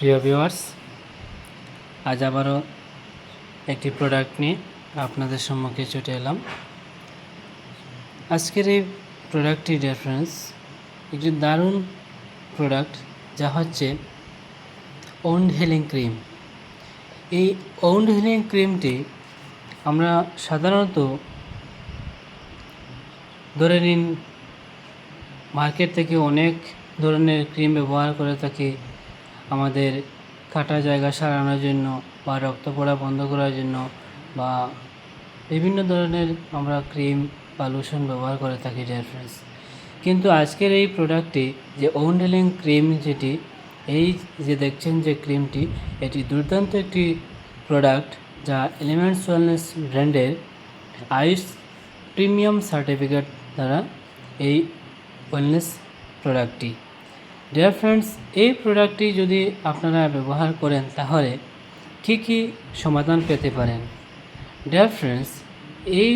প্রিয় ভিউয়ার্স, আজ আবারও একটি প্রোডাক্ট নিয়ে আপনাদের সম্মুখে ছুটে এলাম। আজকের এই প্রোডাক্টটির রেফারেন্স একটি দারুণ প্রোডাক্ট, যা হচ্ছে ওন্ড হিলিং ক্রিম। এই ওন্ড হিলিং ক্রিমটি আমরা সাধারণত ধরে নিন মার্কেট থেকে অনেক ধরনের ক্রিম ব্যবহার করে থাকি আমাদের কাটা জায়গা সারানোর জন্য, বা রক্ত পড়া বন্ধ করার জন্য, বা বিভিন্ন ধরনের আমরা ক্রিম বা লোশন ব্যবহার করে থাকি ডিয়ার ফ্রেন্ডস। কিন্তু আজকের এই প্রোডাক্টটি যে ওন্ড হিলিং ক্রিম, যেটি এই যে দেখছেন যে ক্রিমটি, এটি দুর্দান্ত একটি প্রোডাক্ট, যা এলিমেন্টস ওয়েলনেস ব্র্যান্ডের আইস প্রিমিয়াম সার্টিফিকেট দ্বারা এই ওয়েলনেস প্রোডাক্টটি। ডিয়ার ফ্রেন্ডস, এই প্রোডাক্টটি যদি আপনারা ব্যবহার করেন তাহলে কী কী সমাধান পেতে পারেন। ডিয়ার ফ্রেন্ডস, এই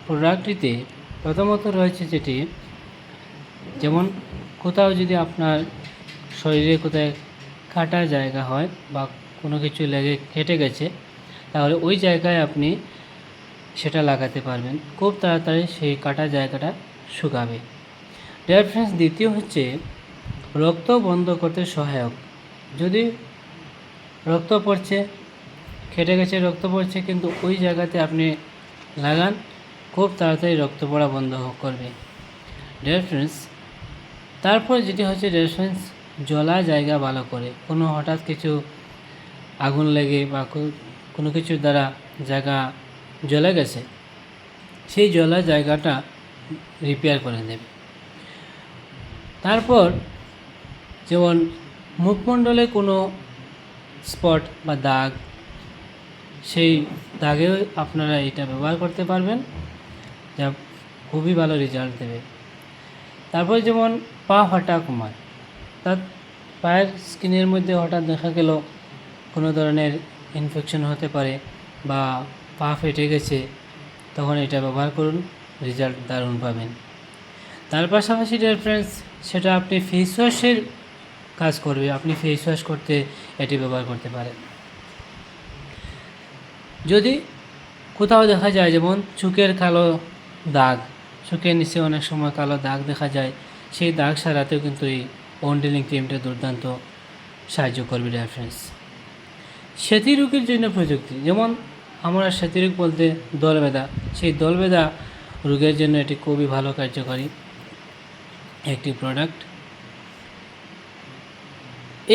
প্রোডাক্টটিতে প্রথমত রয়েছে যেটি, যেমন কোথাও যদি আপনার শরীরে কোথায় কাটা জায়গা হয় বা কোনো কিছু লেগে কেটে গেছে, তাহলে ওই জায়গায় আপনি সেটা লাগাতে পারবেন, খুব তাড়াতাড়ি সেই কাটা জায়গাটা শুকাবে। ডিয়ার ফ্রেন্ডস, দ্বিতীয় হচ্ছে রক্ত বন্ধ করতে সহায়ক। যদি রক্ত পড়ছে, কেটে গেছে, রক্ত পড়ছে, কিন্তু ওই জায়গাতে আপনি লাগান, খুব তাড়াতাড়ি রক্ত পড়া বন্ধ করবে। ডিয়ার ফ্রেন্ডস, তারপর যেটি হচ্ছে ডিয়ার ফ্রেন্ডস, জ্বলা জায়গা ভালো করে, কোনো হঠাৎ কিছু আগুন লেগে বা কোনো কিছুর দ্বারা জায়গা জ্বলে গেছে, সেই জ্বলা জায়গাটা রিপেয়ার করে দেবে। তারপর যেমন মুখমণ্ডলে কোনো স্পট বা দাগ, সেই দাগেও আপনারা এটা ব্যবহার করতে পারবেন, যা খুবই ভালো রেজাল্ট দেবে। তারপর যেমন পা ফাটা কমায়, তার পায়ের স্কিনের মধ্যে হঠাৎ দেখা গেল কোনো ধরনের ইনফেকশন হতে পারে বা পা ফেটে গেছে, তখন এটা ব্যবহার করুন, রেজাল্ট দারুণ পাবেন। তার পাশাপাশি ডিয়ার ফ্রেন্ডস, সেটা আপনি ফেস ওয়াশের কাজ করবে, আপনি ফেস ওয়াশ করতে এটি ব্যবহার করতে পারেন। যদি কোথাও দেখা যায় যেমন চোখের কালো দাগ, চোখের নিচে অনেক সময় কালো দাগ দেখা যায়, সেই দাগ সারাতেও কিন্তু এই ওন্ড হিলিং ক্রিমটা দুর্দান্ত সাহায্য করবে ডিয়ার ফ্রেন্ডস। সেতী রোগের জন্য প্রযুক্তি, যেমন আমরা সেতী রোগ বলতে দলবেদা, সেই দলবেদা রোগের জন্য এটি খুবই ভালো কার্যকরী একটি প্রোডাক্ট।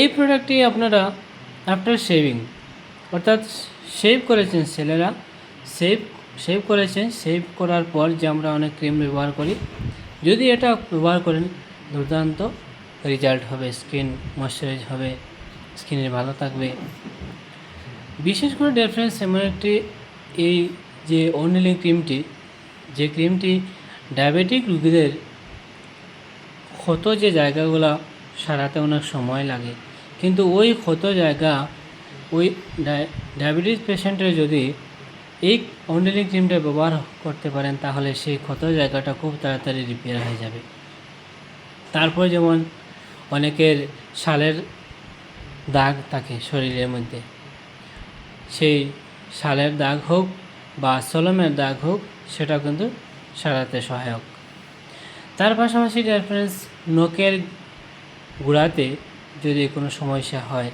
এই প্রোডাক্টটি আপনারা আফটার শেভিং, অর্থাৎ শেভ করেছেন, ছেলেরা শেভ করেছেন, শেভ করার পর যে আমরা অনেক ক্রিম ব্যবহার করি, যদি এটা ব্যবহার করেন দুর্দান্ত রেজাল্ট হবে, স্কিন ময়শ্চারাইজ হবে, স্কিনের ভালো থাকবে। বিশেষ করে ডিয়ার ফ্রেন্ডস, এমন একটি এই যে ওন্ড হিলিং ক্রিমটি, যে ক্রিমটি ডায়াবেটিক রোগীদের ক্ষত যে জায়গাগুলো সারাতে অনেক সময় লাগে, কিন্তু ওই ক্ষত জায়গা ওই ডায়াবেটিস পেশেন্টের যদি এই ওন্ড হিলিং ক্রিমটা ব্যবহার করতে পারেন, তাহলে সেই ক্ষত জায়গাটা খুব তাড়াতাড়ি রিপেয়ার হয়ে যাবে। তারপর যেমন অনেকের সালের দাগ থাকে শরীরের মধ্যে, সেই সালের দাগ হোক বা সলমের দাগ হোক, সেটা কিন্তু সারাতে সহায়ক। তার পাশাপাশি ডিয়ার ফ্রেন্ডস, নখের গোড়াতে যদি কোনো সমস্যা হয়,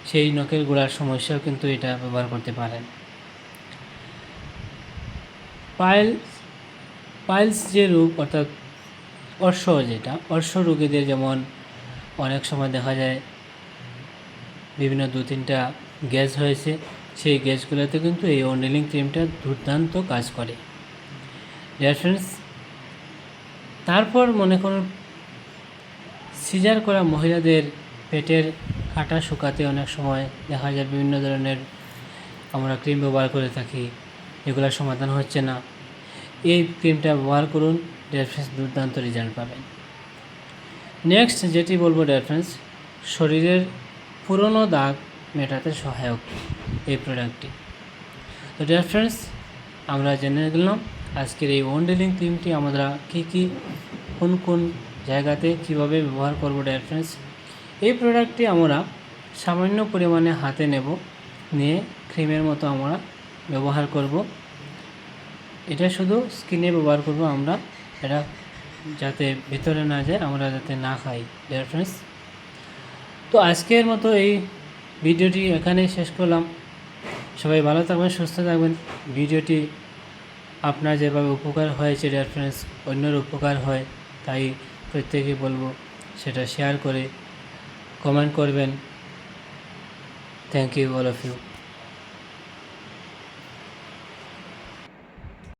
সেই নখের গোড়ার সমস্যাও কিন্তু এটা ব্যবহার করতে পারেন। পাইলস যে রোগ, অর্থাৎ অর্শ, যেটা অর্শ রোগীদের যেমন অনেক সময় দেখা যায় বিভিন্ন 2-3টা গ্যাস হয়েছে, সেই গ্যাসগুলোতে কিন্তু এই ওন্ড হিলিং ক্রিমটা দুর্দান্ত কাজ করে ডিয়ার ফ্রেন্ডস। তারপর মনে করুন সিজার করা মহিলাদের পেটের কাটা শুকাতে অনেক সময় দেখা যায় বিভিন্ন ধরনের আমরা ক্রিম ব্যবহার করে থাকি, এগুলোর সমাধান হচ্ছে না, এই ক্রিমটা ব্যবহার করুন ডিয়ার ফ্রেন্ডস, দুর্দান্ত রেজাল্ট পাবেন। নেক্সট যেটি বলবো ডিয়ার ফ্রেন্ডস, শরীরের পুরনো দাগ মেটাতে সহায়ক এই প্রোডাক্টটি। তো ডিয়ার ফ্রেন্ডস, আমরা জেনে গেলাম আজকের এই ওন্ড হিলিং ক্রিমটি আমরা কোন কোন জায়গাতে কিভাবে ব্যবহার করব ডিয়ার ফ্রেন্ডস। এই প্রোডাক্টটি আমরা সামান্য পরিমাণে হাতে নেব, নিয়ে ক্রিমের মতো আমরা ব্যবহার করব। এটা শুধু স্কিনে ব্যবহার করব আমরা, এটা যাতে ভিতরে না যায়, আমরা যাতে না খাই ডিয়ার ফ্রেন্ডস। তো আজকের মতো এই ভিডিওটি এখানেই শেষ করলাম। সবাই ভালো থাকবেন, সুস্থ থাকবেন। ভিডিওটি আপনার যেভাবে উপকার হয়েছে ডিয়ার ফ্রেন্ডস, অন্যের উপকার হয়, তাই প্রত্যেকে বলবো সেটা শেয়ার করে কমেন্ট করবেন। Thank you all of you.